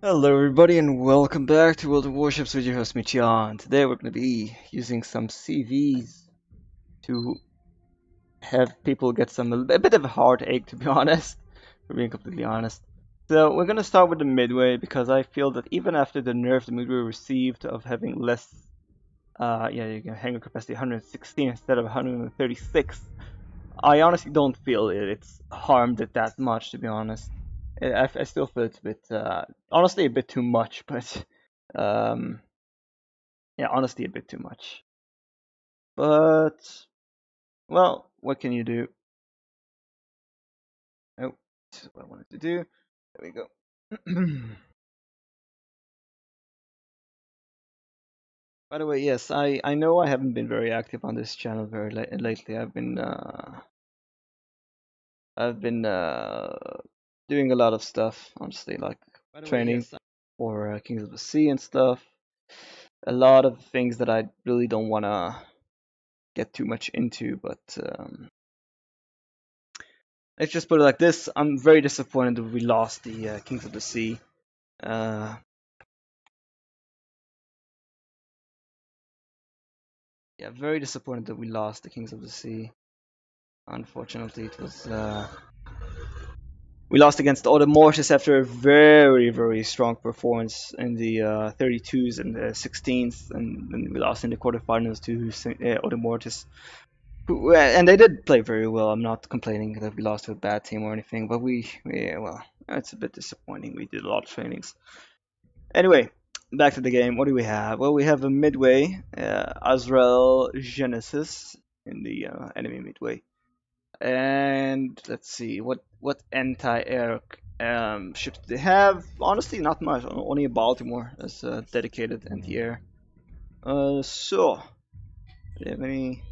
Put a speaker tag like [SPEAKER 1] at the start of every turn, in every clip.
[SPEAKER 1] Hello everybody and welcome back to World of Warships with your host Michion. Today we're going to be using some CVs to have people get a bit of a heartache, to be honest, for being completely honest. So we're going to start with the midway because I feel that even after the nerf the midway received of having less you can hangar capacity 116 instead of 136, I honestly don't feel it's harmed it that much, to be honest. I still feel it's a bit, honestly, a bit too much, but um, yeah, honestly, a bit too much. But well, what can you do? Oh, this is what I wanted to do. There we go. By the way, yes, I know I haven't been very active on this channel very lately. I've been doing a lot of stuff, honestly, like training for Kings of the Sea and stuff. A lot of things that I really don't want to get too much into, but let's just put it like this: I'm very disappointed that we lost the Kings of the Sea. Uh, yeah, very disappointed that we lost the Kings of the Sea. Unfortunately, it was we lost against Mortis after a very strong performance in the 32s and the 16s, and then we lost in the quarterfinals to Mortis. And they did play very well. I'm not complaining that we lost to a bad team or anything, but well, it's a bit disappointing. We did a lot of trainings. Anyway, back to the game. What do we have? Well, we have a midway, Azrael Genesis in the enemy midway. And let's see, what anti-air ships do they have? Honestly, not much. Only a Baltimore as a dedicated anti-air. So, do they have any?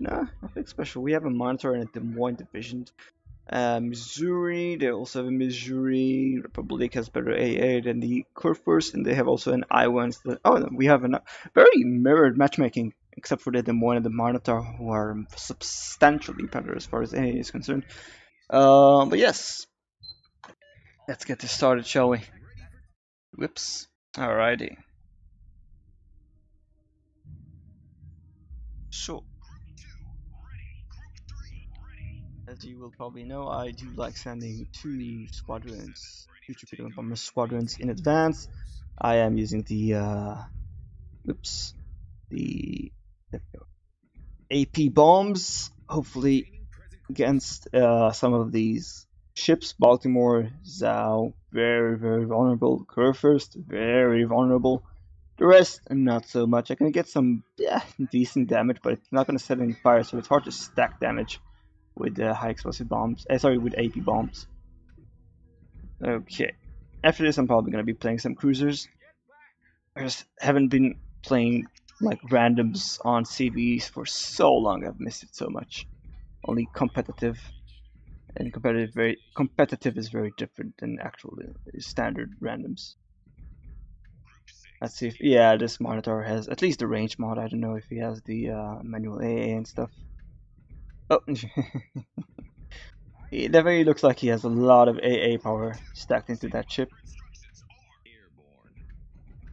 [SPEAKER 1] Nah, nothing special. We have a monitor in a Des Moines division. Missouri, they also have a Missouri. Republic has better AA than the Kurfürst, and they have also an I-1. Oh, no, we have a very mirrored matchmaking, except for the Des Moines and the Monitor, who are substantially better as far as AA is concerned. But yes, let's get this started, shall we? Whoops. Alrighty. So, as you will probably know, I do like sending two torpedo bomber squadrons in advance. I am using the oops, the AP bombs, hopefully against some of these ships. Baltimore, Zhao, very vulnerable. Kurfürst, very vulnerable. The rest, not so much. I can get some decent damage, but it's not going to set any fire, so it's hard to stack damage with high explosive bombs. Sorry, with AP bombs. Okay. After this, I'm probably going to be playing some cruisers. I just haven't been playing like randoms on CVs for so long. I've missed it so much. Only competitive, and competitive is very different than actual standard randoms. Let's see if this monitor has at least the range mod. I don't know if he has the manual AA and stuff. Oh, it definitely looks like he has a lot of AA power stacked into that chip.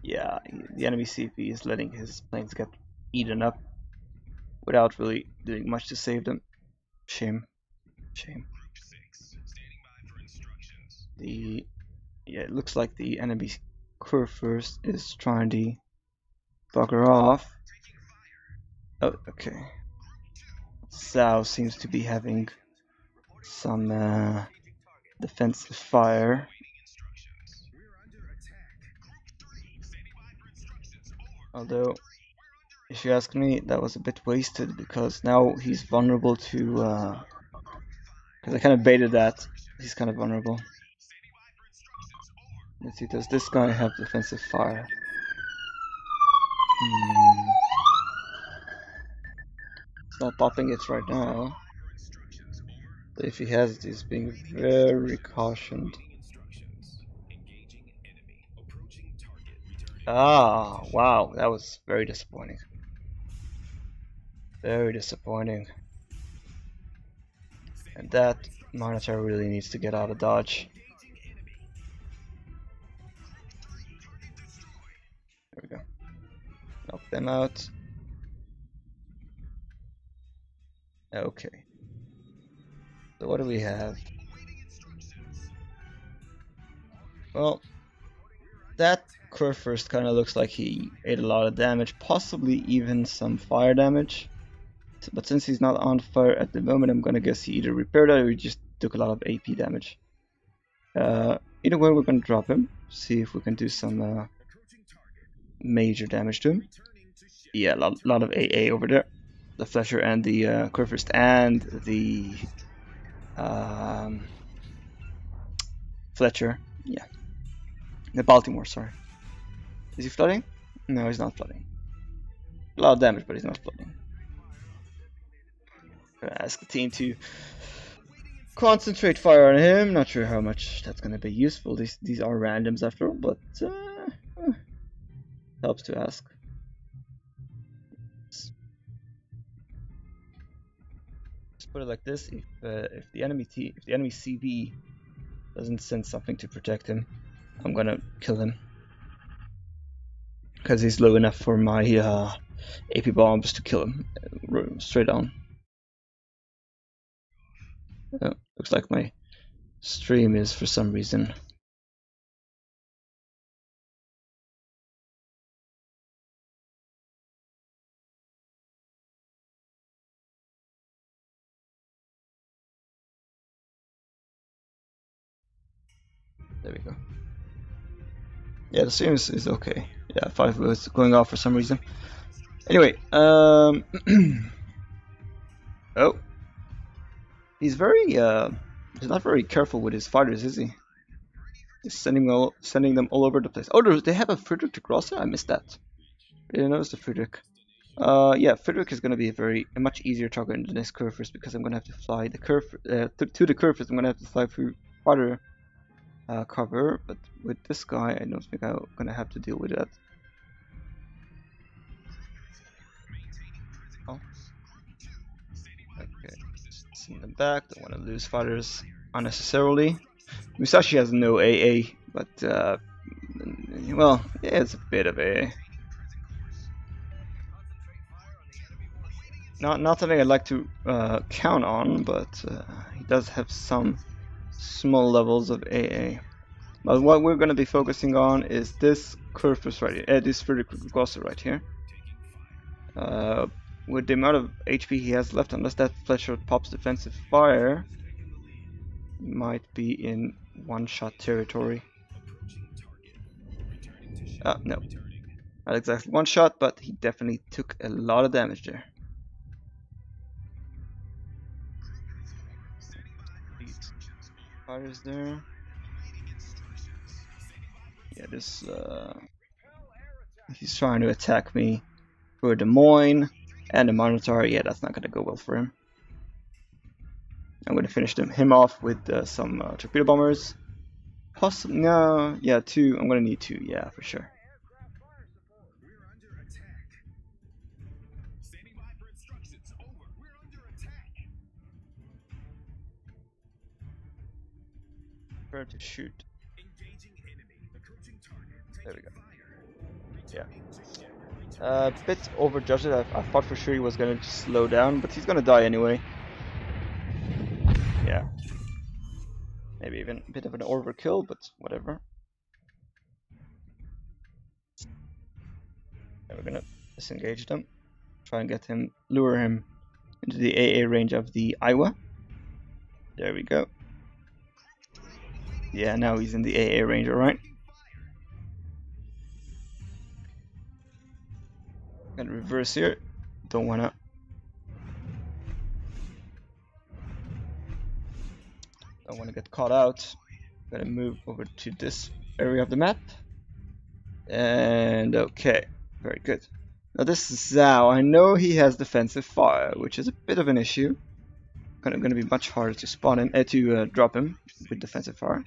[SPEAKER 1] Yeah, the enemy CP is letting his planes get eaten up without really doing much to save them. Shame, shame. The It looks like the enemy Kurfürst is trying to bugger off. Oh, okay. Zhao seems to be having some defensive fire. Although, if you ask me, that was a bit wasted because now he's vulnerable to. Because I kind of baited that. He's kind of vulnerable. Let's see, does this guy have defensive fire? Hmm. It's not popping it right now. But if he has it, he's being very cautioned. Ah, wow, that was very disappointing. Very disappointing. And that monitor really needs to get out of dodge. them out. Okay. So what do we have? Well, that curve first kind of looks like he ate a lot of damage, possibly even some fire damage. But since he's not on fire at the moment, I'm gonna guess he either repaired it or he just took a lot of AP damage. Either way, we're gonna drop him, see if we can do some major damage to him. Yeah, a lot of AA over there. The Fletcher and the Curvest and the Fletcher. Yeah, the Baltimore. Sorry, is he flooding? No, he's not flooding. A lot of damage, but he's not flooding. Gonna ask the team to concentrate fire on him. Not sure how much that's gonna be useful. These are randoms after all, but helps to ask. Just put it like this: if the enemy CB doesn't send something to protect him, I'm gonna kill him because he's low enough for my AP bombs to kill him straight on. Looks like my stream is for some reason. There we go. Yeah, the stream is okay. Yeah, 5 was going off for some reason. Anyway, oh, he's not very careful with his fighters, is he? He's sending them all over the place. Oh, they have a Friedrich de Grosser? I missed that. I didn't notice the Friedrich. Yeah, Friedrich is going to be a much easier target in the next curve first because I'm going to have to fly the curve to the curve first. I'm going to have to fly through fighter cover, but with this guy, I don't think I'm going to have to deal with that. Oh. Okay, send them back. Don't want to lose fighters unnecessarily. Musashi has no AA, but well, yeah, it's a bit of a not something I'd like to count on, but he does have some small levels of AA. But what we're going to be focusing on is this Curvus right here, this Vertical right here. With the amount of HP he has left, unless that Fletcher pops defensive fire, might be in one-shot territory. No, not exactly one shot, but he definitely took a lot of damage there. Fires there. Yeah, this he's trying to attack me for Des Moines and the Minotaur. Yeah, that's not gonna go well for him. I'm gonna finish him off with some torpedo bombers. Possibly no, yeah, 2. I'm gonna need 2. Yeah, for sure. Prepare to shoot. There we go. Yeah. A bit overjudged it. I thought for sure he was gonna slow down, but he's gonna die anyway. Yeah. Maybe even a bit of an overkill, but whatever. And we're gonna disengage them. Try and lure him into the AA range of the Iowa. There we go. Yeah, now he's in the AA range, alright. Gonna reverse here. Don't wanna get caught out. Gonna move over to this area of the map. And okay, very good. Now this is Zhao. I know he has defensive fire, which is a bit of an issue. Gonna be much harder to spot him, to drop him with defensive fire.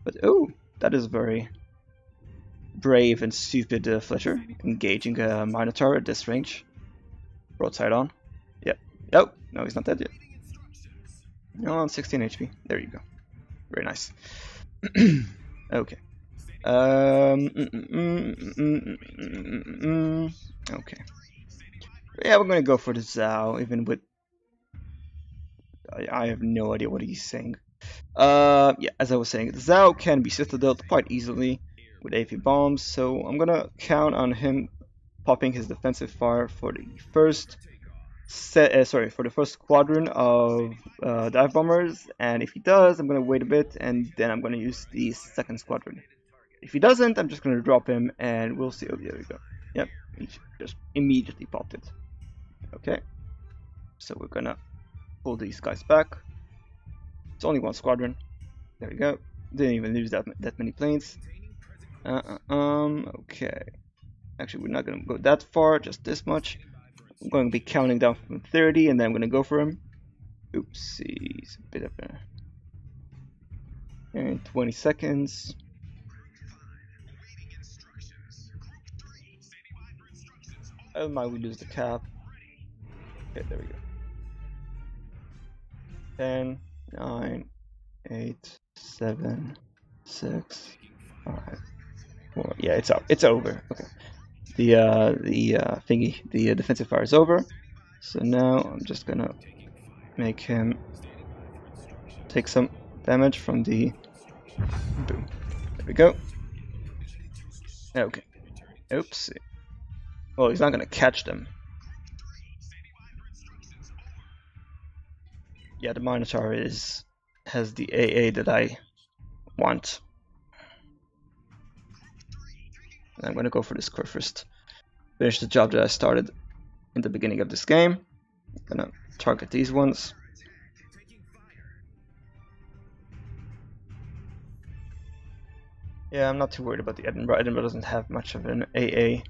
[SPEAKER 1] But oh, that is very brave and stupid Fletcher, engaging a Minotaur at this range. Broadside on. Yep. Oh, no, he's not dead yet. No, on 16 HP. There you go. Very nice. Okay. Okay. Yeah, we're gonna go for the Zhao, even with I have no idea what he's saying. Yeah, as I was saying, the Zhao can be citadeled quite easily with AP bombs, so I'm gonna count on him popping his defensive fire for the first for the first squadron of dive bombers, and if he does, I'm gonna wait a bit, and then I'm gonna use the second squadron. If he doesn't, I'm just gonna drop him, and we'll see. Oh, there we go. Yep, he just immediately popped it. Okay, so we're gonna pull these guys back. It's only one squadron. There we go. Didn't even lose that many planes. Okay. Actually, we're not gonna go that far, just this much. I'm going to be counting down from 30, and then I'm gonna go for him. Oopsies, a bit of a. And 20 seconds. Oh my, we lose the cap. Okay, there we go. 10, 9, 8, 7, 6, 5, 4. Yeah, it's up. It's over. Okay. The defensive fire is over. So now I'm just gonna make him take some damage from the boom. There we go. Okay. Oops. Well, he's not gonna catch them. Yeah, the Minotaur has the AA that I want. I'm gonna go for this core first. Finish the job that I started in the beginning of this game. I'm gonna target these ones. Yeah, I'm not too worried about the Edinburgh. Edinburgh doesn't have much of an AA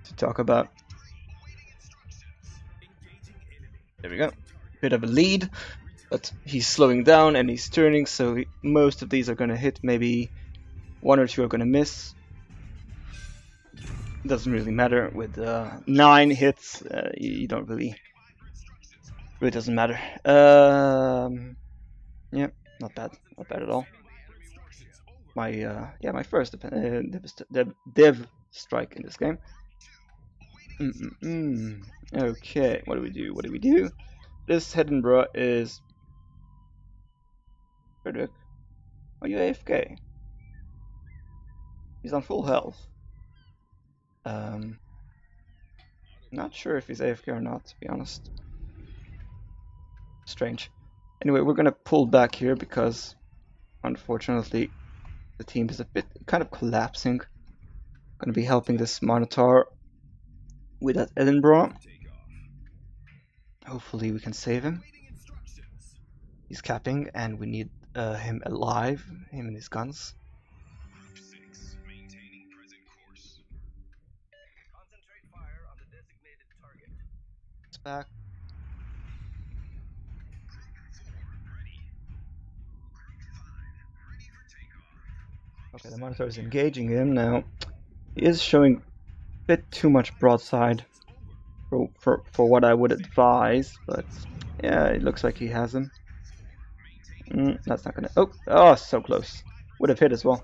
[SPEAKER 1] to talk about. There we go. Bit of a lead, but he's slowing down and he's turning, so most of these are gonna hit. Maybe one or two are gonna miss. Doesn't really matter. With 9 hits, you don't really. Really doesn't matter. Yeah, not bad. Not bad at all. My first dev strike in this game. Okay, what do we do? What do we do? This Edinburgh is. Frederick, are you AFK? He's on full health. Not sure if he's AFK or not, to be honest. Strange. Anyway, we're gonna pull back here because, unfortunately, the team is a bit kind of collapsing. Gonna be helping this Minotaur with that Edinburgh. Hopefully we can save him. He's capping and we need him alive, him and his guns. It's back. Okay, the Minotaur is engaging him now. He is showing a bit too much broadside for what I would advise, but yeah, it looks like he has him. That's not gonna. Oh, so close. Would have hit as well.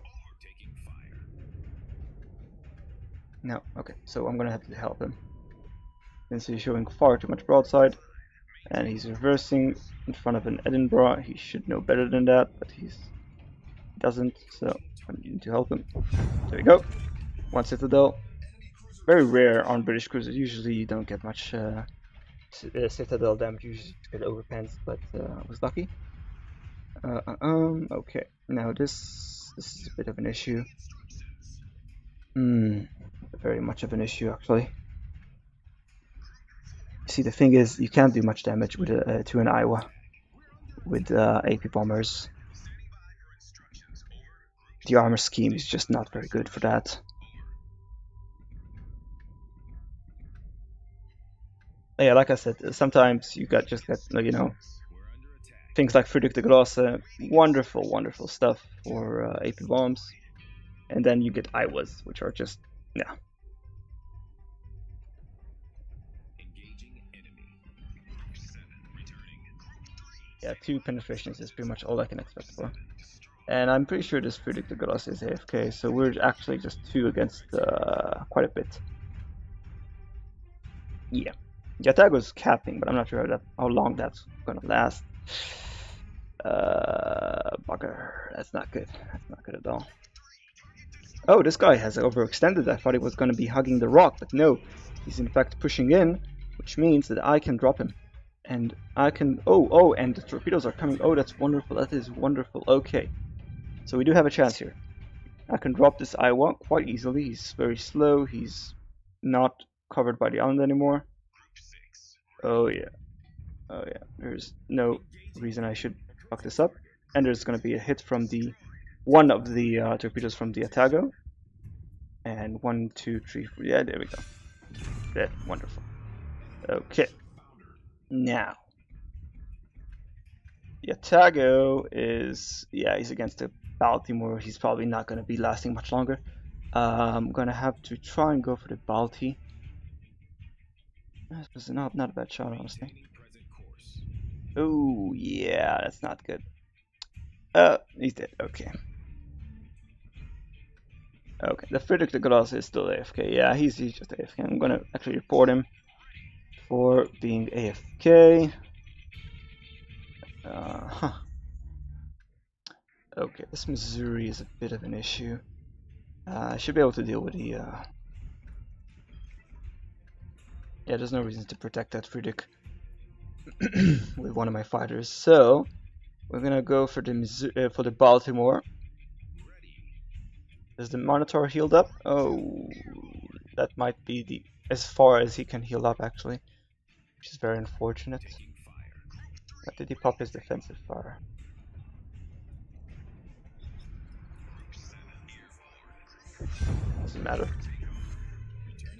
[SPEAKER 1] No, okay, so I'm gonna have to help him. Since he's showing far too much broadside, and he's reversing in front of an Edinburgh. He should know better than that, but he doesn't, so I need to help him. There we go. One Citadel. Very rare on British cruisers. Usually you don't get much Citadel damage. Usually you get overpens, but I was lucky. Okay, now this is a bit of an issue. Very much of an issue actually. See, the thing is, you can't do much damage with to an Iowa with AP bombers. The armor scheme is just not very good for that. Yeah, like I said, sometimes you just get things like Friedrich de Grosse, wonderful, wonderful stuff for AP bombs, and then you get Iowas, which are just yeah, 2 penetrations is pretty much all I can expect for. And I'm pretty sure this predicted Golos is AFK, so we're actually just two against quite a bit. Yeah. The attack was capping, but I'm not sure how long that's gonna last. Bugger. That's not good. That's not good at all. Oh, this guy has overextended. I thought he was gonna be hugging the rock, but no. He's in fact pushing in, which means that I can drop him. And I can... Oh, and the torpedoes are coming. Oh, that's wonderful. That is wonderful. Okay. So we do have a chance here. I can drop this Iowa quite easily. He's very slow. He's not covered by the island anymore. Oh yeah. Oh yeah. There's no reason I should fuck this up. And there's going to be a hit from the one of the torpedoes from the Atago. And 1, 2, 3, 4. Yeah, there we go. That wonderful. Okay. Now the Atago is, yeah, he's against the Baltimore. He's probably not going to be lasting much longer. I'm gonna have to try and go for the Balti. This was not a bad shot, honestly. Oh yeah, that's not good. He's dead. Okay. Okay, the Friedrich de Gaulle is still AFK. Yeah, he's just AFK. I'm gonna actually report him for being AFK. Huh. Okay, this Missouri is a bit of an issue. I should be able to deal with the. Yeah, there's no reason to protect that Friedrich with one of my fighters. So we're gonna go for the Baltimore. Is the Monitor healed up? Oh, that might be the as far as he can heal up actually, which is very unfortunate. But did he pop his defensive fire? Doesn't matter.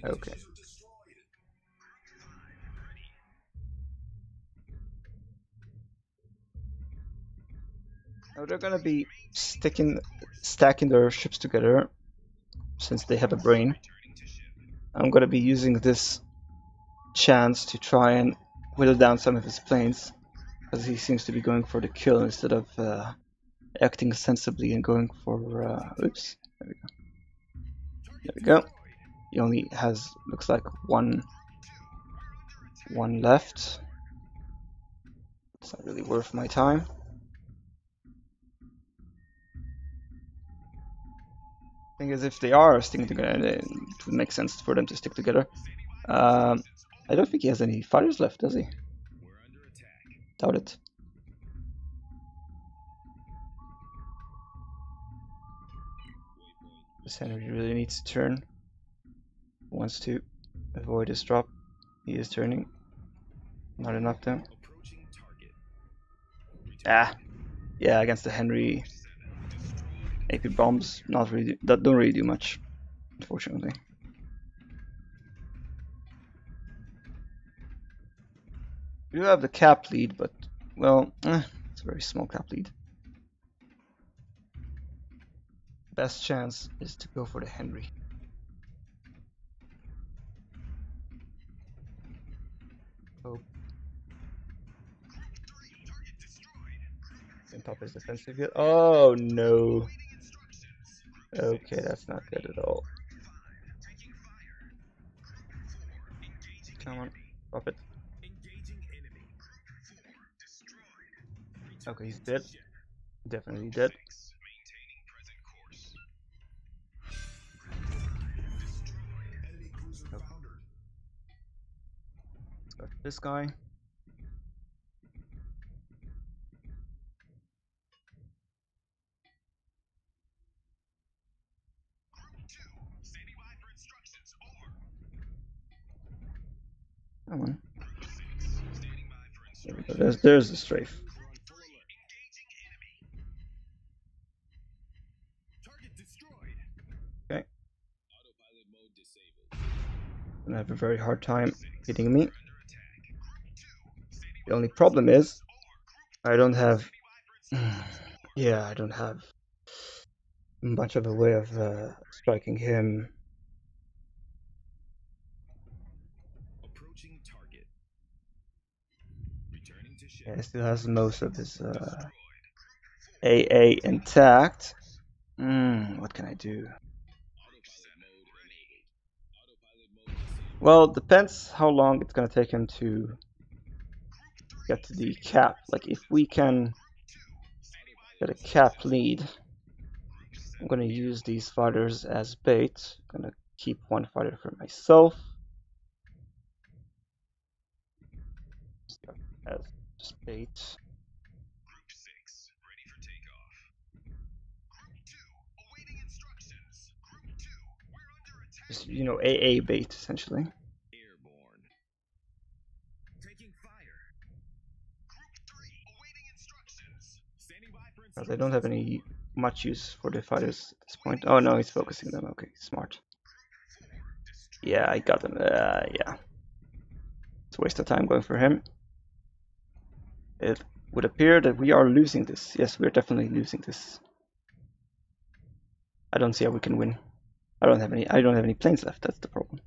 [SPEAKER 1] Okay. Now they're gonna be stacking their ships together since they have a brain. I'm gonna be using this chance to try and whittle down some of his planes, because he seems to be going for the kill instead of acting sensibly and going for. Oops. There we go. There we go. He only has, looks like one left. It's not really worth my time. Thing is, if they are sticking together, it would make sense for them to stick together. I don't think he has any fighters left, does he? Doubt it. This Henry really needs to turn. Wants to avoid his drop. He is turning. Not enough though. Ah, yeah, against the Henry AP bombs, not really. That don't really do much, unfortunately. We do have the cap lead, but well, it's a very small cap lead. Best chance is to go for the Henry. Hope. Didn't pop his defensive yet. Oh no. Okay, that's not good at all. Come on, pop it. Okay, he's dead. Definitely dead. Okay. Let's go for this guy. Come on. There we go. There's the strafe. Okay. Gonna have a very hard time hitting me. The only problem is I don't have. Yeah, I don't have much of a way of striking him. Yeah, he still has most of his AA intact. What can I do? Well, depends how long it's gonna take him to get to the cap. Like if we can get a cap lead, I'm gonna use these fighters as bait. I'm gonna keep one fighter for myself as just bait. Just, AA bait essentially. Because I don't have any much use for the fighters at this point. Oh no, he's focusing them. Okay, smart. Yeah, I got him. Yeah. It's a waste of time going for him. It would appear that we are losing this. Yes, we're definitely losing this. I don't see how we can win. I don't have any planes left, that's the problem.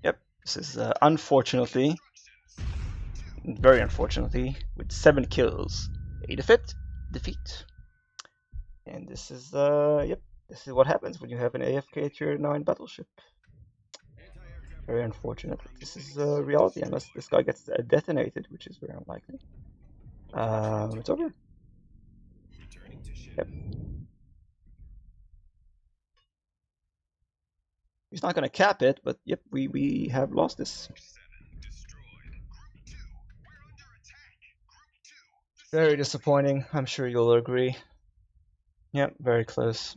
[SPEAKER 1] Yep, this is unfortunately, very unfortunately, with 7 kills, a defeat. And this is yep, this is what happens when you have an AFK tier 9 battleship. Very unfortunate. This is reality unless this guy gets detonated, which is very unlikely. It's over. Yep. He's not going to cap it, but yep, we have lost this. Very disappointing. I'm sure you'll agree. Yep, very close.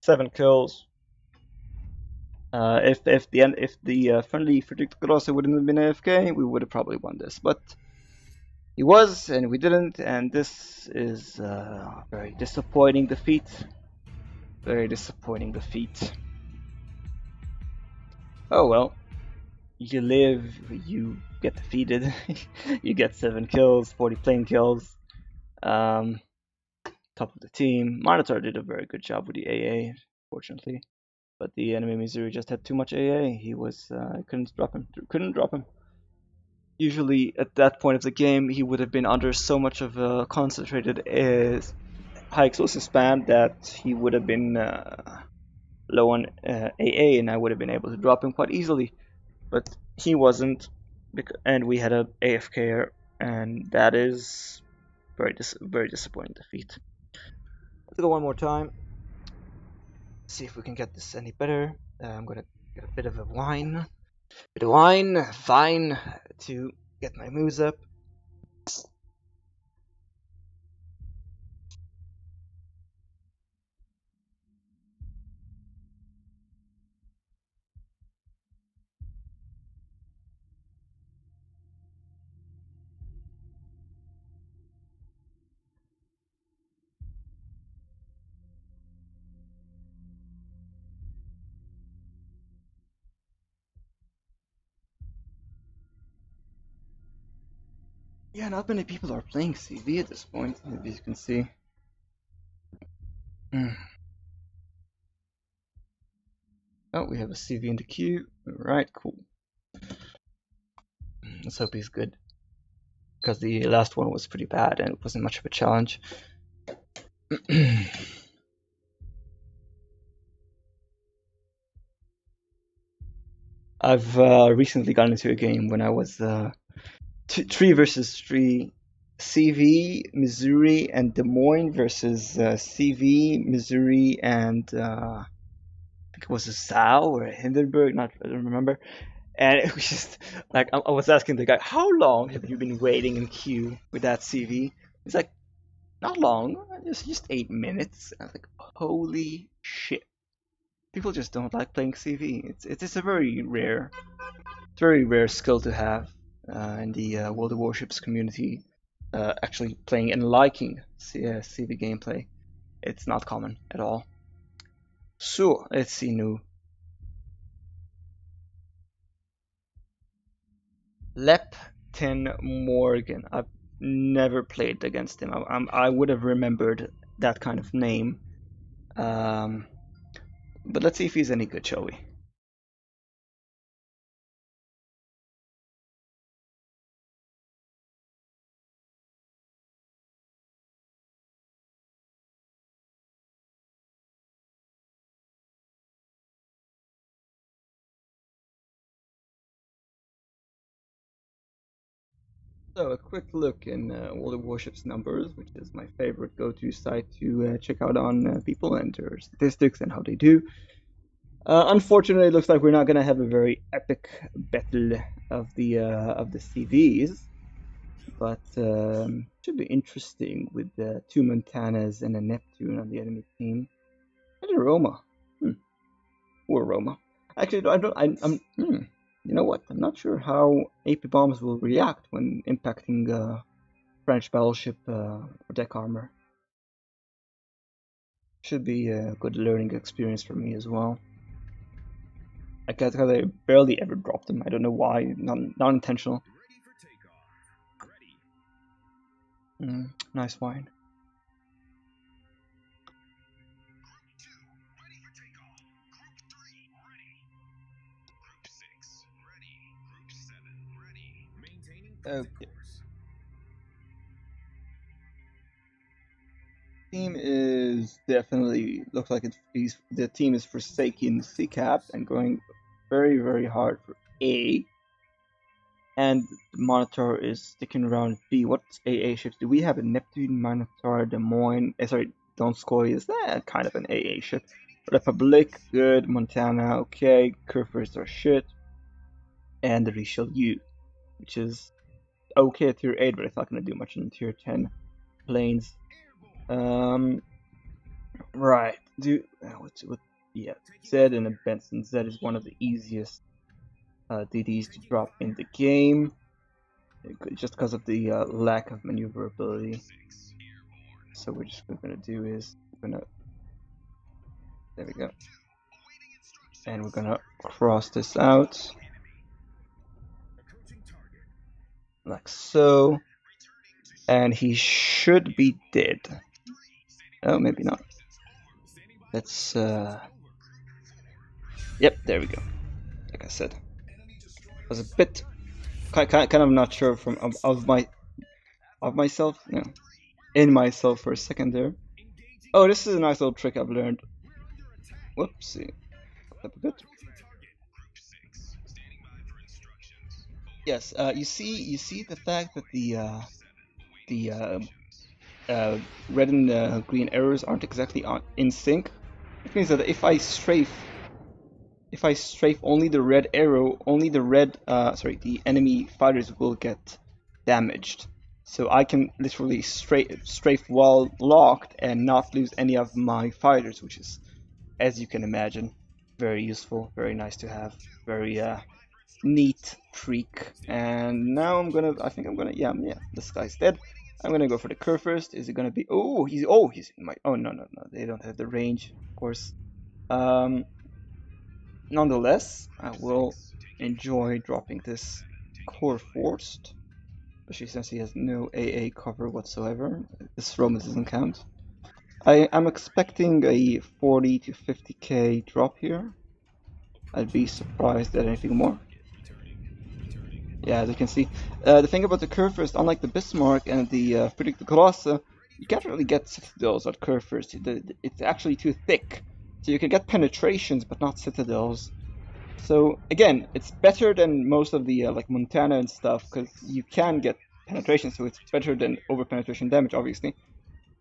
[SPEAKER 1] 7 kills. If the friendly Frederick Grosso wouldn't have been AFK, we would have probably won this. But he was, and we didn't, and this is a very disappointing defeat. Very disappointing defeat. Oh well. You live, you get defeated. You get 7 kills, 40 plane kills. Top of the team. Monitor did a very good job with the AA, fortunately. But the enemy Missouri just had too much AA. He was couldn't drop him. Couldn't drop him. Usually at that point of the game, he would have been under so much of a concentrated high explosive spam that he would have been low on AA, and I would have been able to drop him quite easily. But he wasn't, and we had a AFK, and that is very disappointing defeat. Let's go one more time. See if we can get this any better. I'm gonna get a bit of wine, fine, to get my moves up. Yeah, not many people are playing CV at this point, as you can see. Oh, we have a CV in the queue. Alright, cool. Let's hope he's good. Because the last one was pretty bad and it wasn't much of a challenge. I've recently gotten into a game when I was 3 versus 3 CV, Missouri, and Des Moines versus CV, Missouri, and I think it was a Sal or a Hindenburg, I don't remember. And it was just like I was asking the guy, "How long have you been waiting in queue with that CV?" He's like, "Not long, just 8 minutes." I was like, "Holy shit!" People just don't like playing CV. It's a very rare skill to have in the World of Warships community. Actually playing and liking CV gameplay. It's not common at all. So let's see now. Leptin Morgan. I've never played against him. I would have remembered that kind of name. But let's see if he's any good, shall we? So a quick look in World of Warships numbers, which is my favorite go-to site to check out on people and their statistics and how they do. Unfortunately, it looks like we're not gonna have a very epic battle of the CVs, but should be interesting with two Montanas and a Neptune on the enemy team and a Roma. Hmm. Or Roma. Actually, I don't. You know what? I'm not sure how AP bombs will react when impacting French battleship or deck armor. Should be a good learning experience for me as well. I guess I barely ever dropped them. I don't know why. Not intentional. Nice wine. Okay. Team is definitely looks like the team is forsaking C cap and going very hard for A, and the Monitor is sticking around B. What AA ships do we have? A Neptune, Minotaur, Des Moines. Sorry, Donskoy. Is that kind of an AA ship? Republic, good. Montana, okay. Curvers are shit. And the Richelieu, which is okay at tier 8, but it's not going to do much in tier 10 planes. Right. What? Yeah, Zed and a Benson. Zed is one of the easiest DDs to drop in the game, just because of the lack of maneuverability. So what we're gonna do is there we go, and we're gonna cross this out like so, and he should be dead. Oh, maybe not. Let's yep, there we go. Like I said, I was a bit kind of not sure from of myself, in myself for a second there. Oh, this is a nice little trick I've learned. Whoopsie. Up a bit. Yes, you see the fact that the uh, red and green arrows aren't exactly in sync. It means that if I strafe only the red arrow, only the enemy fighters will get damaged. So I can literally strafe while locked and not lose any of my fighters, which is, as you can imagine, very useful, very nice to have, very neat trick. And now I think I'm gonna, yeah, this guy's dead. I'm gonna go for the curve first. Is it gonna be? He's in my. Oh no, they don't have the range, of course. Um, Nonetheless, I will enjoy dropping this core forced, especially since he has no AA cover whatsoever. This Roman doesn't count. I'm expecting a 40 to 50k drop here. I'd be surprised at anything more. Yeah, as you can see, the thing about the curve first, unlike the Bismarck and the Friedrich the Grosse, you can't really get citadels at curve first. It's actually too thick, so you can get penetrations but not citadels. So again, it's better than most of the like Montana and stuff because you can get penetration, so it's better than over penetration damage, obviously.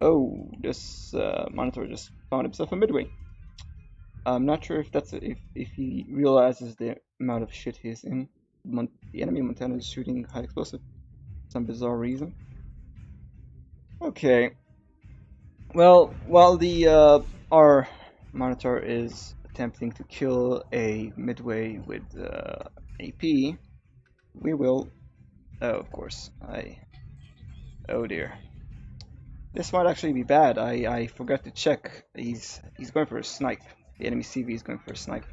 [SPEAKER 1] Oh, this monitor just found himself a midway. I'm not sure if if he realizes the amount of shit he's in. The enemy Montana is shooting high explosive for some bizarre reason. Okay. Well, while the our monitor is attempting to kill a midway with AP, we will. Oh, of course. Oh dear. This might actually be bad. I forgot to check. He's going for a snipe. The enemy CV is going for a snipe.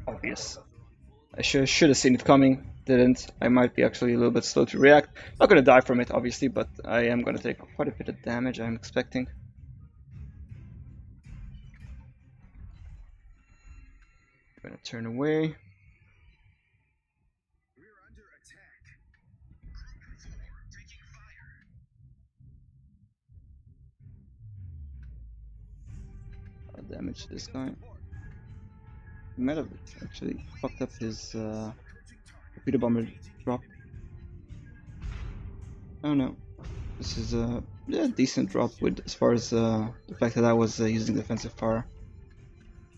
[SPEAKER 1] Obvious. I should have seen it coming. Didn't. I might be actually a little bit slow to react. Not gonna die from it, obviously, but I am gonna take quite a bit of damage. I'm expecting. I'm gonna turn away. I'll damage this guy. He might have actually fucked up his torpedo bomber drop. Oh no, this is a yeah, decent drop with as far as the fact that I was using defensive fire.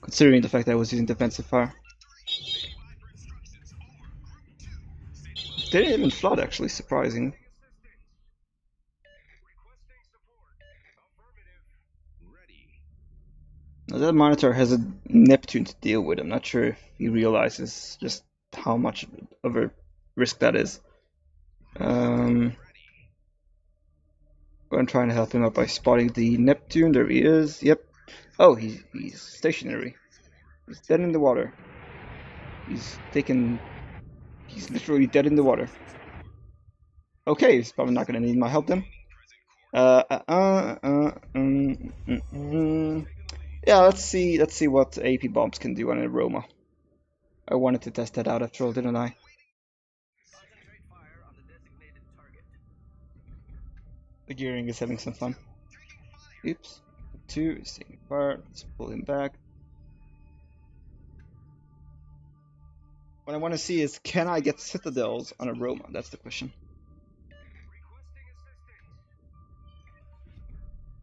[SPEAKER 1] Considering the fact that I was using defensive fire, they didn't even flood actually, surprising. Now that monitor has a Neptune to deal with. I'm not sure if he realizes just how much of a risk that is. Um, I'm trying to help him out by spotting the Neptune. There he is. Yep. Oh, he's stationary. He's dead in the water. He's taken. He's literally dead in the water. Okay, he's probably not going to need my help then. Uh, uh, uh, uh, mm, mm. Yeah, let's see what AP bombs can do on a Roma. I wanted to test that out after all, didn't I? The gearing is having some fun. Oops. Two is taking fire. Let's pull him back. What I want to see is, can I get citadels on a Roma? That's the question.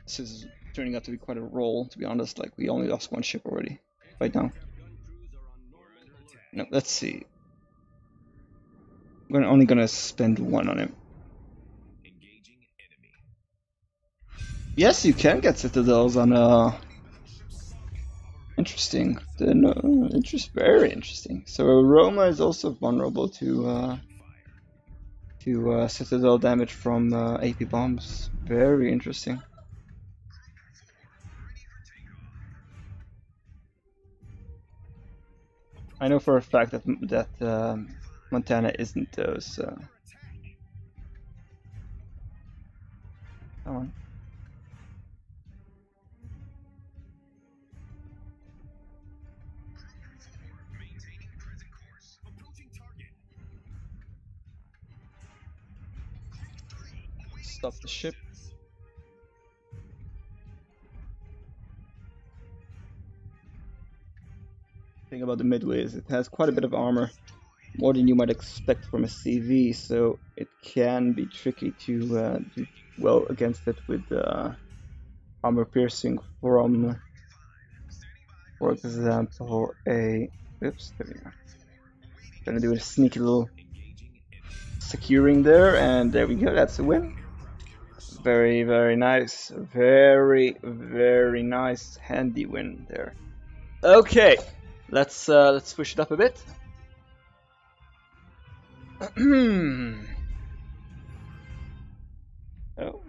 [SPEAKER 1] This is turning out to be quite a roll, to be honest. Like, we only lost one ship already right now. No, let's see. We're only gonna spend one on him. Yes, you can get citadels on a. Interesting. Very interesting. So Roma is also vulnerable to citadel damage from AP bombs. Very interesting. I know for a fact that Montana isn't those. Come on. Stop the ship. Thing about the Midway is it has quite a bit of armor, more than you might expect from a CV, so it can be tricky to do well against it with armor piercing from, for example, a. Oops, there we go. Gonna do a sneaky little securing there, and there we go. That's a win. Very, very nice. Very, very nice, handy win there. Okay, let's push it up a bit. Oh.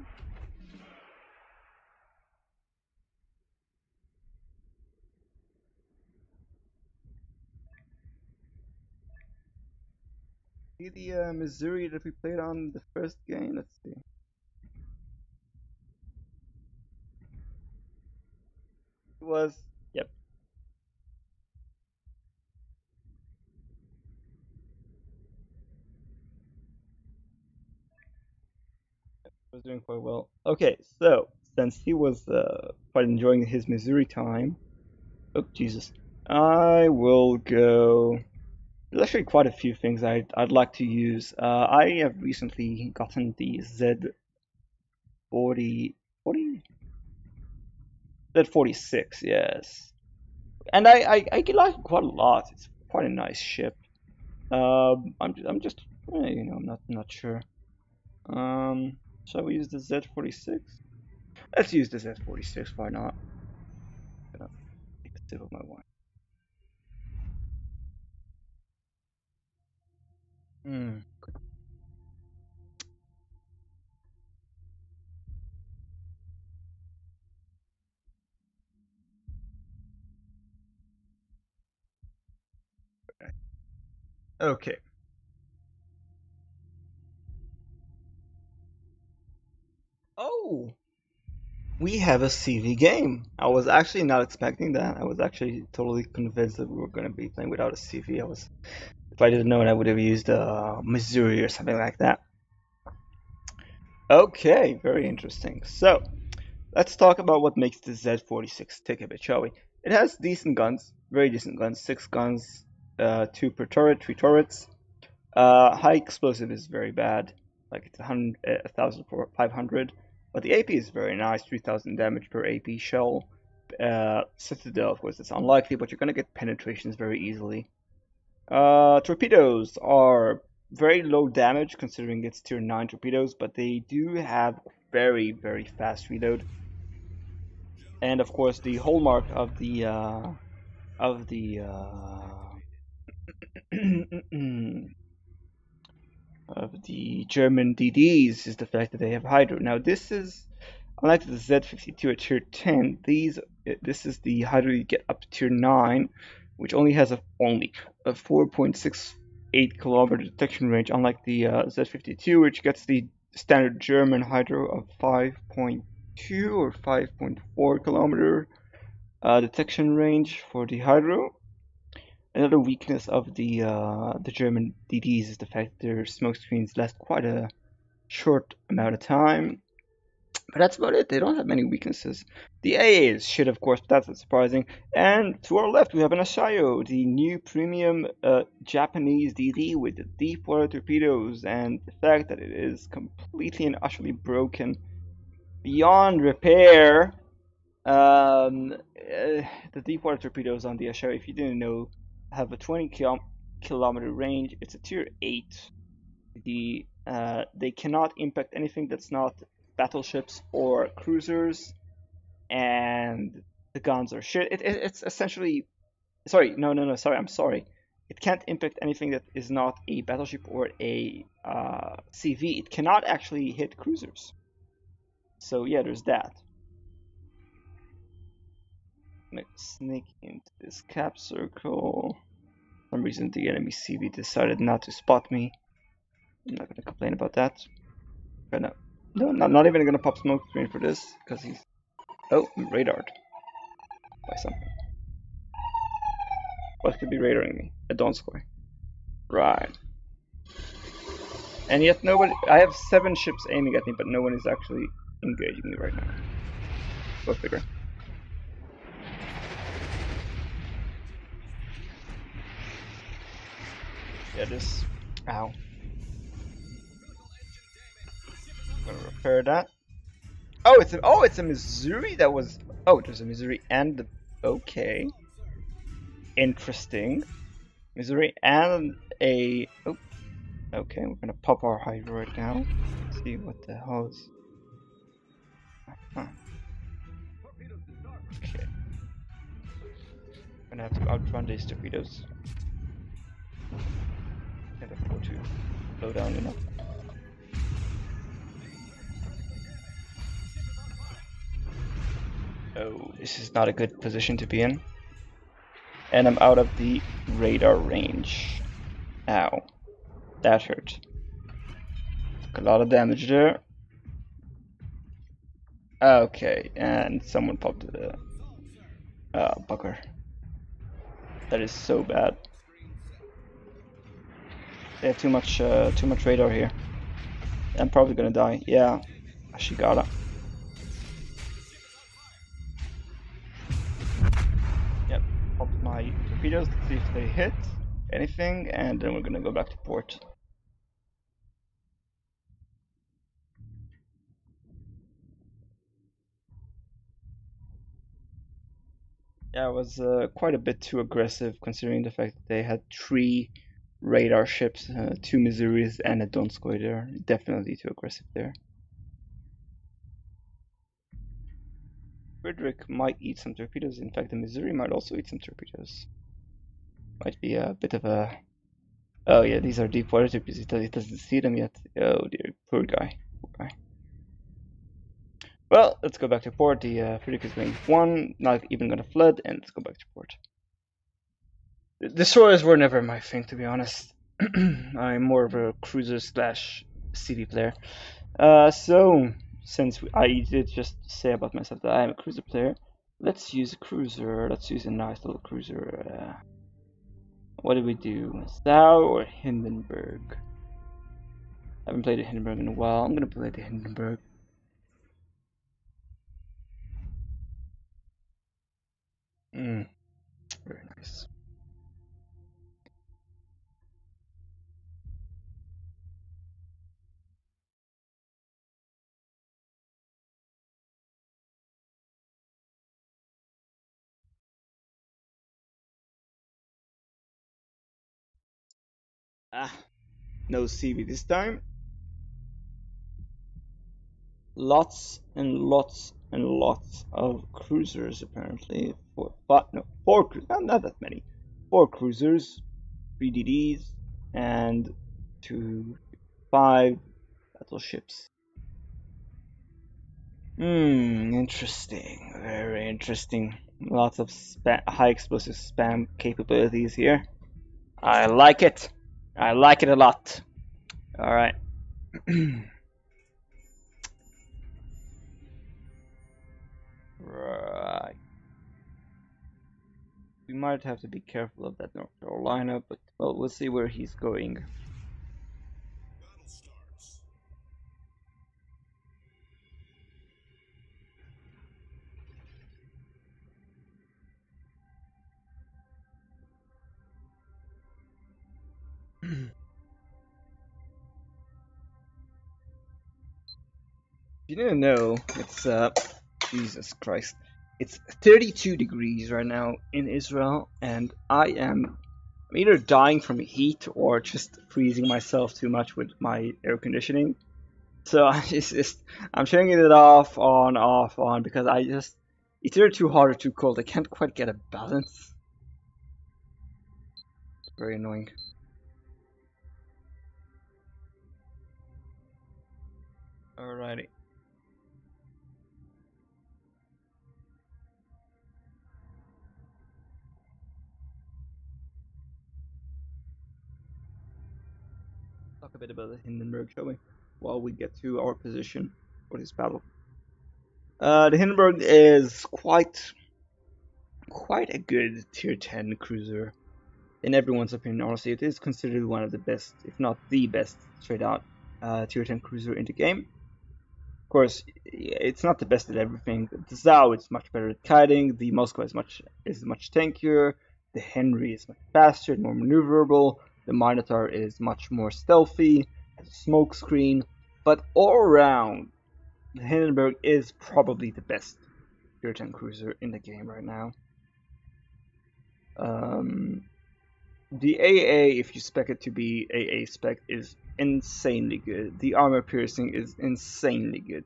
[SPEAKER 1] See the Missouri that we played on the first game? Let's see. It was, yep, it was doing quite well. Okay, so since he was quite enjoying his Missouri time, oh Jesus, I will go. There's actually quite a few things I'd like to use. I have recently gotten the Z40, 40, Z46, yes, and I like it quite a lot. It's quite a nice ship. I'm just I'm not sure. Shall we use the Z46? Let's use the Z46. Why not? Gonna take a sip of my wine. Mm. Okay. Oh, we have a CV game. I was actually not expecting that. I was actually totally convinced that we were going to be playing without a CV. If I didn't know it, I would have used Missouri or something like that. Okay, very interesting. So, let's talk about what makes the Z46 tick a bit, shall we? It has decent guns, very decent guns, 6 guns, 2 per turret, 3 turrets. High explosive is very bad. like it's 1,500. But the AP is very nice, 3,000 damage per AP shell. Citadel, of course, it's unlikely, but you're gonna get penetrations very easily. Torpedoes are very low damage considering it's tier 9 torpedoes, but they do have very, very fast reload. And of course, the hallmark of the of the German DDs is the fact that they have hydro. Now this is unlike the Z52 at tier 10. This is the hydro you get up to tier 9, which only has a 4.68 kilometer detection range, unlike the Z52, which gets the standard German hydro of 5.2 or 5.4 kilometer detection range for the hydro. Another weakness of the German DDs is the fact that their smoke screens last quite a short amount of time. But that's about it. They don't have many weaknesses. The AA is shit, of course, but that's not surprising. And to our left, we have an Ashayo, the new premium Japanese DD with the deep water torpedoes, and the fact that it is completely and utterly broken beyond repair. The deep water torpedoes on the Ashayo, if you didn't know, have a 20 kilometer range. It's a tier 8. They cannot impact anything that's not battleships or cruisers, and the guns are shit. It's essentially, sorry, no, sorry, I'm sorry. It can't impact anything that is not a battleship or a CV. It cannot actually hit cruisers. So yeah, there's that. Let's sneak into this cap circle. For some reason the enemy CV decided not to spot me. I'm not gonna complain about that. Gonna no, not even gonna pop smoke screen for this because he's radared by something. What could be radaring me? A Donskoy. Right. And yet nobody. I have 7 ships aiming at me, but no one is actually engaging me right now. Go figure. Yeah, this. Ow. I'm gonna repair that. It's a Missouri that was. Oh, there's a Missouri and the. Okay. Interesting. Missouri and a. Oh, okay. We're gonna pop our hydro right now. Let's see what the hell is. Huh. Okay. I'm gonna have to outrun these torpedoes. Can't afford to slow down enough. Oh, this is not a good position to be in. And I'm out of the radar range. Ow. That hurt. Took a lot of damage there. Okay, and someone popped the bugger. That is so bad. They have too much radar here. I'm probably gonna die. Yeah, she got it. Yep, popped my torpedoes to see if they hit anything, and then we're gonna go back to port. Yeah, it was quite a bit too aggressive considering the fact that they had 3 radar ships, 2 Missouris and a Donskoy there. Definitely too aggressive there. Frederick might eat some torpedoes. In fact, the Missouri might also eat some torpedoes. Might be a bit of a... Oh yeah, these are deep water torpedoes. He doesn't see them yet. Oh dear, poor guy. Poor guy. Well, let's go back to port. The Frederick is going 1, not even going to flood, and let's go back to port. The destroyers were never my thing, to be honest. I'm more of a cruiser slash CV player. So, since I did just say about myself that I am a cruiser player, let's use a cruiser. Let's use a nice little cruiser. What do we do? Thou or Hindenburg? I haven't played the Hindenburg in a while. I'm gonna play the Hindenburg. Very nice. Ah, no CV this time. Lots and lots and lots of cruisers apparently. Four cruisers, not that many. Four cruisers, 3 DDs, and five battleships. Interesting. Very interesting. Lots of high explosive spam capabilities here. I like it. I like it a lot. All right. Right. We might have to be careful of that North Carolina, but well, we'll see where he's going. You didn't know, it's Jesus Christ. It's 32 degrees right now in Israel, and I'm either dying from heat or just freezing myself too much with my air conditioning. So I'm turning it off, on because it's either too hot or too cold. I can't quite get a balance. It's very annoying. Alrighty. Talk a bit about the Hindenburg, shall we? While we get to our position for this battle. The Hindenburg is quite a good tier 10 cruiser. In everyone's opinion, honestly, it is considered one of the best, if not the best, straight out tier 10 cruiser in the game. Of course, it's not the best at everything. The Zao is much better at kiting. The Moskva is much tankier. The Henry is much faster and more maneuverable. The Minotaur is much more stealthy, has a smoke screen. But all around, the Hindenburg is probably the best tier 10 cruiser in the game right now. The AA, if you spec it to be AA spec, is insanely good. The armor piercing is insanely good.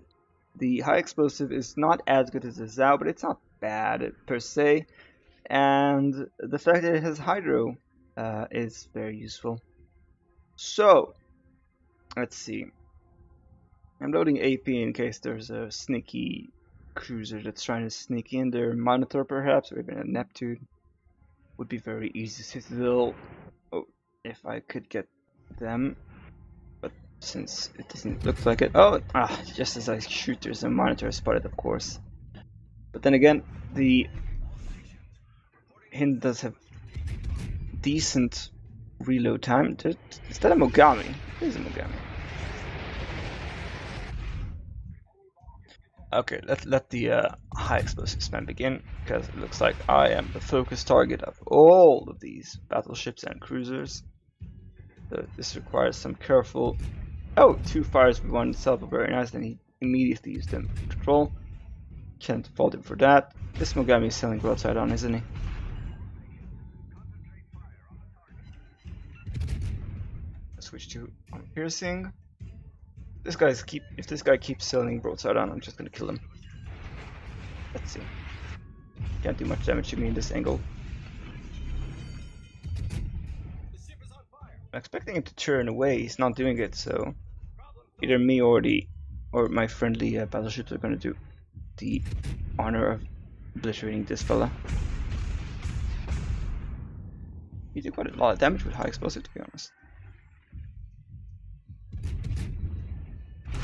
[SPEAKER 1] The high explosive is not as good as the Zao, but it's not bad per se. And the fact that it has hydro is very useful. So, let's see. I'm loading AP in case there's a sneaky cruiser that's trying to sneak in there. Minotaur perhaps, or even a Neptune. Would be very easy to citadel. Oh, if I could get them. But since it doesn't look like it. Oh, just as I shoot, there's a Minotaur spotted, of course. But then again, the Hind does have decent reload time. Is that a Mogami? It is a Mogami. Okay, let the high explosive spam begin, because it looks like I am the focus target of all of these battleships and cruisers. So this requires some careful. Oh, 2 fires with 1 itself are very nice, and he immediately used them for control. Can't fault him for that. This Mogami is selling broadside on, isn't he? Switch to piercing. If this guy keeps selling broadside on, I'm just gonna kill him. Let's see. Can't do much damage to me in this angle. I'm expecting him to turn away. He's not doing it, so either me or my friendly battleships are gonna do the honor of obliterating this fella. He did quite a lot of damage with high explosive, to be honest.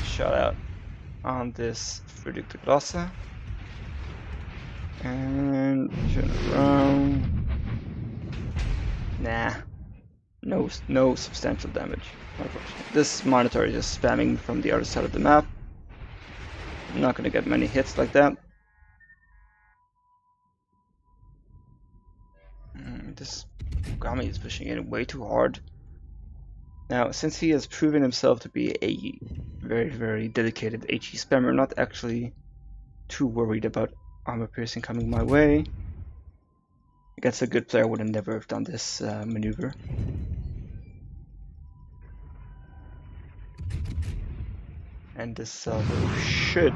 [SPEAKER 1] Shot out on this Friedrich de Grosse. And turn around. Nah. No substantial damage. This Minotaur is just spamming from the other side of the map. I'm not gonna get many hits like that. This Gami is pushing in way too hard. Now, since he has proven himself to be a very, very dedicated HE spammer, I'm not actually too worried about armor piercing coming my way. Against a good player, I would have never have done this maneuver. And this salvo should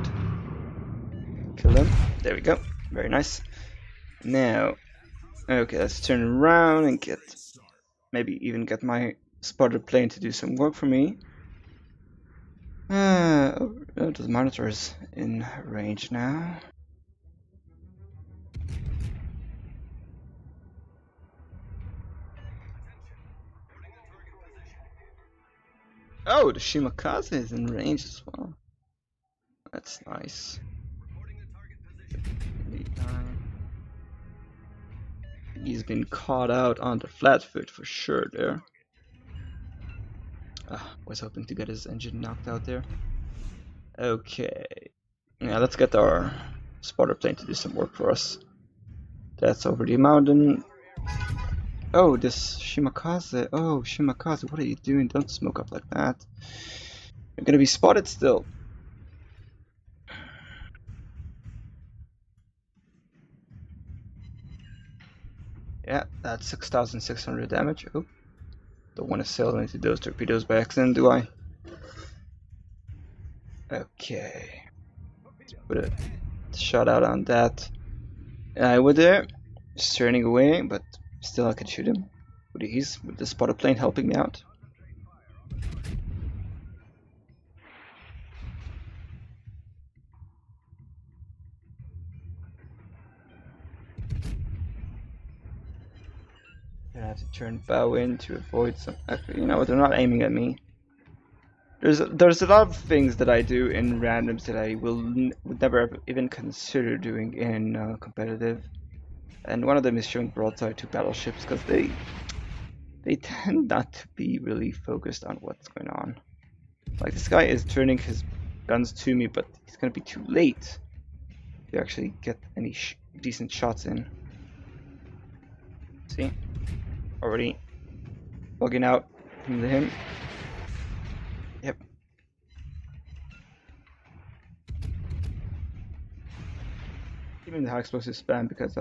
[SPEAKER 1] kill him. There we go. Very nice. Now, okay, let's turn around and maybe even get my spotter plane to do some work for me. The monitor is in range now. Oh, the Shimakaze is in range as well. That's nice. He's been caught out on the flat foot for sure there. Was hoping to get his engine knocked out there. Okay. Yeah, let's get our spotter plane to do some work for us. That's over the mountain. Oh, this Shimakaze. Oh, Shimakaze, what are you doing? Don't smoke up like that. You're gonna be spotted still. Yeah, that's 6,600 damage. Oh, don't want to sail into those torpedoes by accident, do I? Okay. Put a shot out on that. I would there, just turning away, but still I can shoot him. He's with the spotter plane helping me out. I have to turn bow in to avoid some. Actually, you know what? They're not aiming at me. There's a lot of things that I do in randoms that I would never even consider doing in competitive, and one of them is showing broadside to battleships because they tend not to be really focused on what's going on. Like this guy is turning his guns to me, but he's gonna be too late to actually get any decent shots in. See, already bugging out into him. Yep. Even the high explosive spam because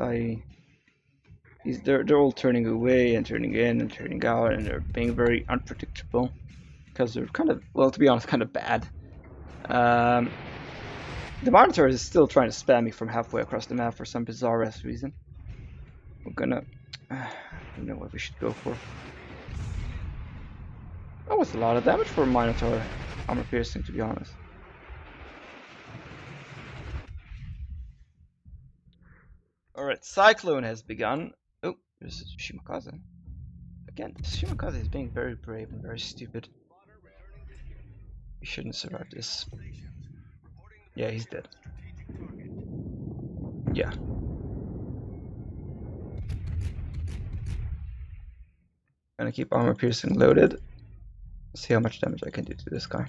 [SPEAKER 1] they're all turning away and turning in and turning out, and they're being very unpredictable because they're kind of, well, to be honest, kind of bad. The monitor is still trying to spam me from halfway across the map for some bizarre ass reason. We're gonna, I don't know what we should go for. That was a lot of damage for a Minotaur armor piercing, to be honest. Alright, Cyclone has begun. Oh, there's Shimakaze. Again, Shimakaze is being very brave and very stupid. He shouldn't survive this. Yeah, he's dead. Yeah. Gonna keep armor piercing loaded. See how much damage I can do to this guy.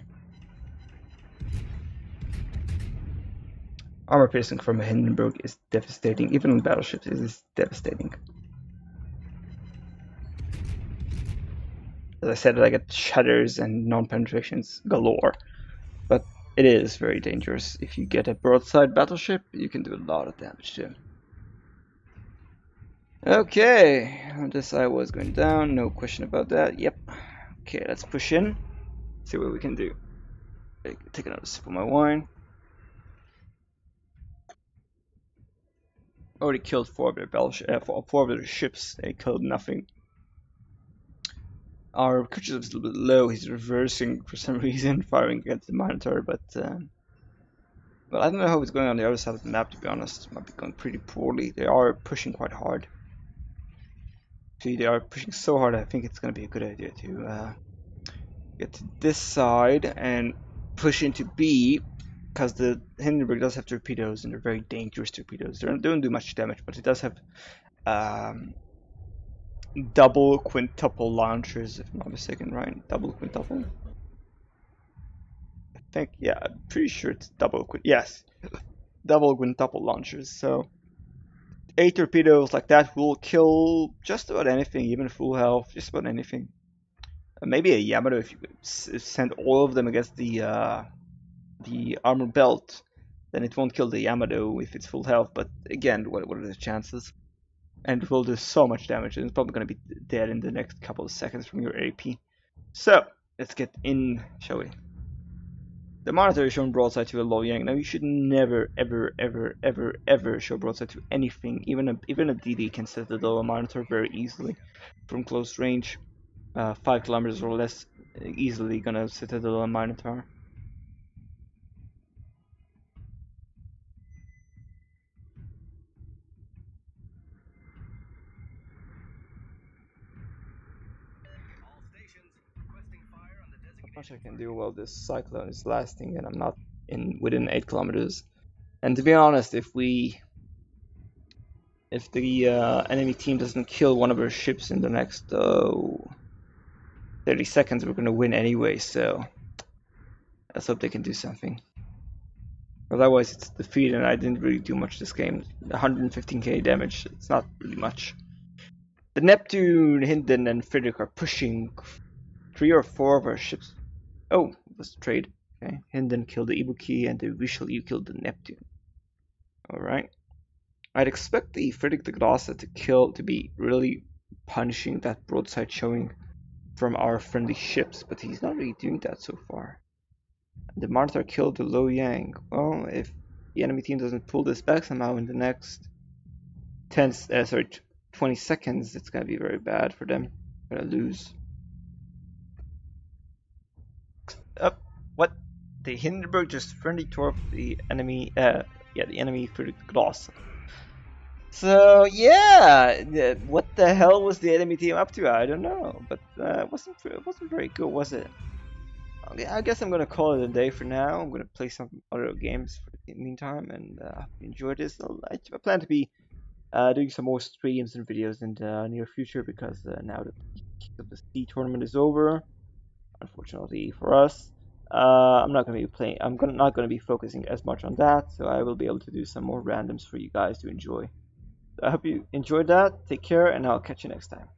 [SPEAKER 1] Armor piercing from a Hindenburg is devastating. Even on battleships, it is devastating. As I said, I get shudders and non-penetrations galore. But it is very dangerous. If you get a broadside battleship, you can do a lot of damage to him. Okay, this I was going down, no question about that. Yep. Okay, let's push in. See what we can do. Take another sip of my wine. Already killed four of their ships. They killed nothing. Our creature is a little bit low. He's reversing for some reason, firing against the Minotaur, but well, I don't know how it's going on the other side of the map, to be honest. It might be going pretty poorly. They are pushing quite hard. See, they are pushing so hard, I think it's going to be a good idea to get to this side and push into B, because the Hindenburg does have torpedoes, and they're very dangerous torpedoes. They don't do much damage, but it does have double, quintuple launchers, if I'm not mistaken, right? Double, quintuple? I think, yeah, I'm pretty sure it's double, yes. Double, quintuple launchers, so 8 torpedoes like that will kill just about anything, even full health, just about anything. Maybe a Yamato if you send all of them against the armor belt, then it won't kill the Yamato if it's full health. But again, what are the chances? And it will do so much damage, and it's probably going to be dead in the next couple of seconds from your AP. So let's get in, shall we? The monitor is showing broadside to a low yang. Now you should never, ever, ever, ever, ever show broadside to anything. Even a DD can citadel a monitor very easily from close range. 5 kilometers or less, easily gonna citadel a minotaur. Not much I can do while this cyclone is lasting and I'm not in within 8 kilometers. And to be honest, if the enemy team doesn't kill one of our ships in the next 30 seconds, we're gonna win anyway. So let's hope they can do something. Otherwise, it's defeat, and I didn't really do much this game. 115k damage. It's not really much. The Neptune, Hinden, and Friedrich are pushing 3 or 4 of our ships. Oh, let's trade. Okay, Hinden killed the Ibuki, and the Richelieu killed the Neptune. All right. I'd expect the Friedrich the Grosse to be really punishing that broadside showing from our friendly ships, but he's not really doing that so far. The Monitor killed the Low Yang. Well, if the enemy team doesn't pull this back somehow in the next 20 seconds, it's gonna be very bad for them. They're gonna lose. Up, what? The Hindenburg just friendly torped the enemy. The enemy for the Gross. So yeah, what the hell was the enemy team up to? I don't know, but it wasn't very good, was it? Okay, I guess I'm gonna call it a day for now. I'm gonna play some other games for the meantime, and enjoy this. I plan to be doing some more streams and videos in the near future because now that the C tournament is over, unfortunately for us, I'm not gonna be playing. Not gonna be focusing as much on that, so I will be able to do some more randoms for you guys to enjoy. I hope you enjoyed that. Take care, and I'll catch you next time.